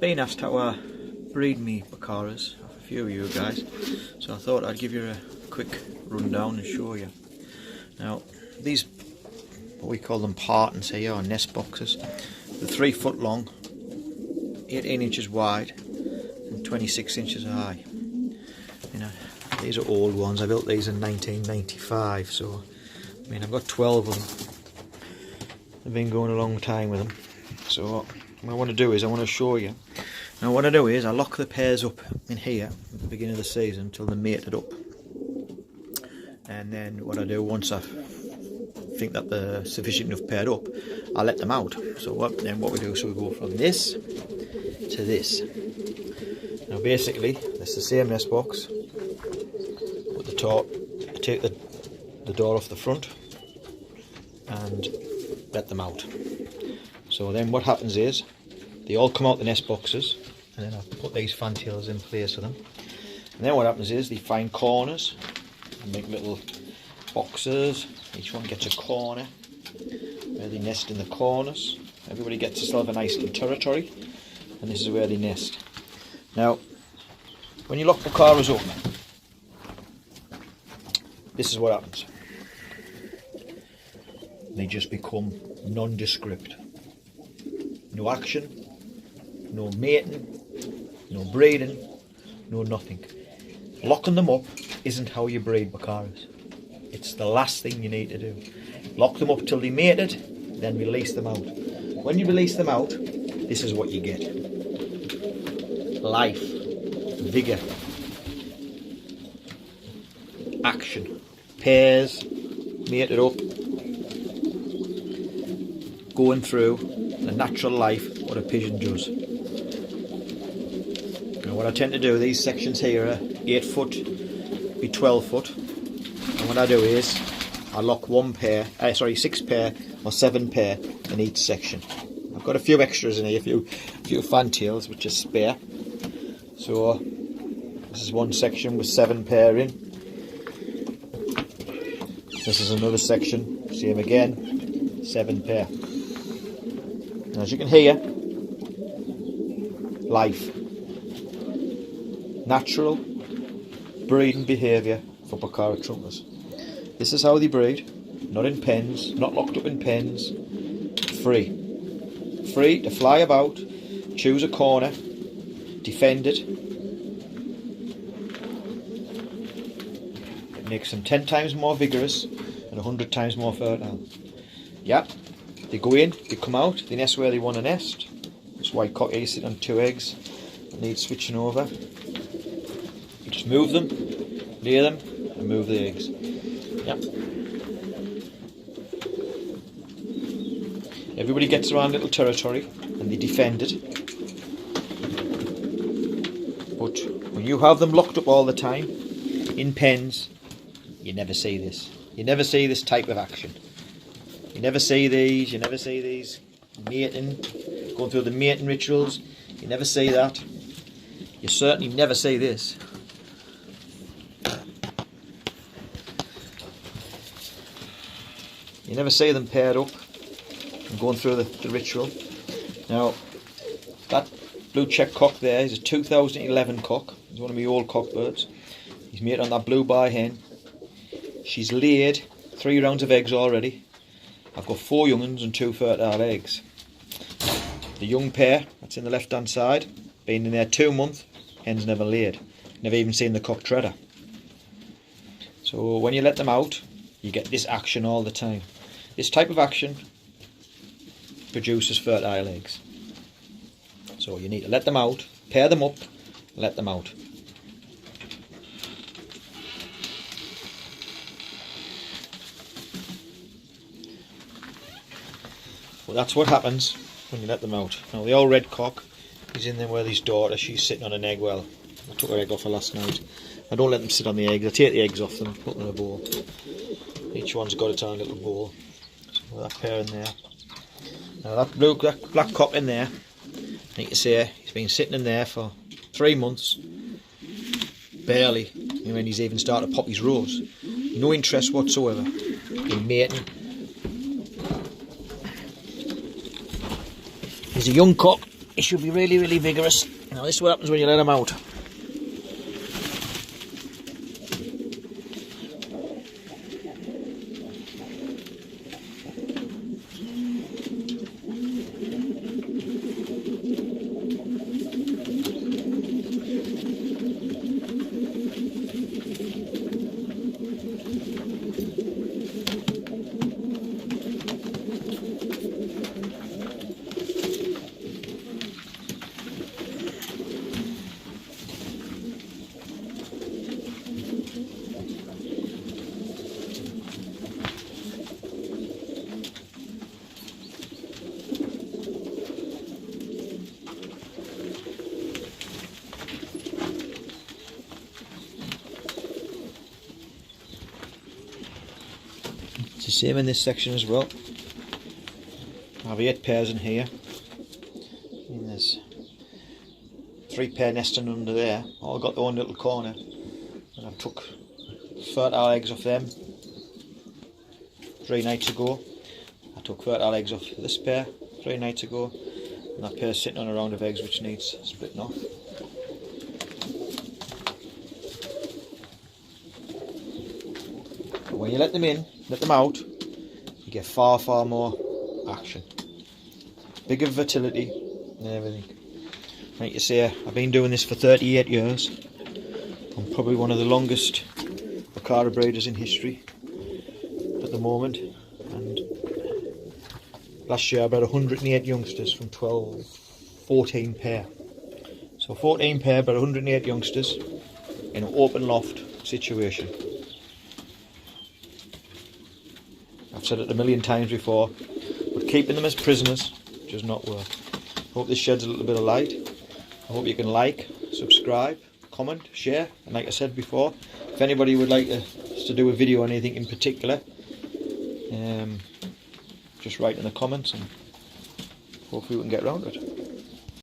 been asked how I breed me Bukharas, a few of you guys, so I thought I'd give you a quick rundown and show you. Now, these, what we call them partons here, or nest boxes, they're 3 foot long, 18 inches wide and 26 inches high. You know, these are old ones. I built these in 1995, so I mean I've got 12 of them. I've been going a long time with them. So what I want to do is I want to show you. Now what I do is I lock the pairs up in here at the beginning of the season until they're mated up. And then what I do, once I think that they're sufficient enough paired up, I let them out. So what we do, so we go from this to this. Now basically, it's the same nest box. Put the top, take the door off the front and let them out. So then what happens is they all come out the nest boxes, and then I put these fantails in place of them. And then what happens is they find corners and make little boxes. Each one gets a corner where they nest in the corners. Everybody gets themselves a nice little territory, and this is where they nest. Now, when you lock Bukharas up, this is what happens. They just become nondescript. No action, no mating, no breeding, no nothing. Locking them up isn't how you breed Bukharas. It's the last thing you need to do. Lock them up till they mated, then release them out. When you release them out, this is what you get. Life, vigour, action, pairs, mated up, going through the natural life what a pigeon does. Now what I tend to do, these sections here are 8 foot by 12 foot, and what I do is I lock 6 pair or 7 pair in each section. I've got a few extras in here, a few fantails which are spare. So this is one section with 7 pair in. This is another section, same again, 7 pair. And as you can hear, life, natural breeding behaviour for Bukhara trumpers. This is how they breed, not in pens, not locked up in pens, free. Free to fly about, choose a corner, defend it. It makes them 10 times more vigorous and 100 times more fertile. Yeah. They go in, they come out, they nest where they want to nest. This white cock here sitting on 2 eggs that need switching over. You just move them, lay them, and move the eggs. Yep. Everybody gets their own little territory and they defend it. But when you have them locked up all the time, in pens, you never see this. You never see this type of action. You never see these mating, going through the mating rituals. You never see that. You certainly never see this. You never see them paired up and going through the ritual. Now, that blue check cock there is a 2011 cock. He's one of my old cock birds. He's mated on that blue bar hen. She's laid 3 rounds of eggs already. I've got 4 young ones and 2 fertile eggs. The young pair, that's in the left hand side, been in there 2 months, hen's never laid. Never even seen the cock treader. So when you let them out, you get this action all the time. This type of action produces fertile eggs. So you need to let them out, pair them up, let them out. Well, that's what happens when you let them out. Now the old red cock is in there with his daughter. She's sitting on an egg well. I took her egg off her last night. I don't let them sit on the eggs. I take the eggs off them, put them in a bowl. Each one's got its own little bowl. So that pair in there. Now that black cock in there, you can see he's been sitting in there for 3 months. Barely. When he's even started to pop his roes. No interest whatsoever in mating. He's a young cock, he should be really, really vigorous. Now this is what happens when you let him out. It's the same in this section as well. I have 8 pairs in here, and there's 3 pair nesting under there, all got their own little corner, and I took fertile eggs off them 3 nights ago. I took fertile eggs off this pair 3 nights ago, and that pair's sitting on a round of eggs which needs splitting off. But when you let them in, let them out, you get far more action, bigger fertility and everything. Like you say, I've been doing this for 38 years. I'm probably one of the longest Bukhara breeders in history at the moment, and last year I bred 108 youngsters from 14 pair. So 14 pair but 108 youngsters in an open loft situation. I've said it a million times before, but keeping them as prisoners does not work. I hope this sheds a little bit of light. I hope you can like, subscribe, comment, share, and like I said before, if anybody would like us to do a video on anything in particular, just write in the comments and hopefully we can get around to it.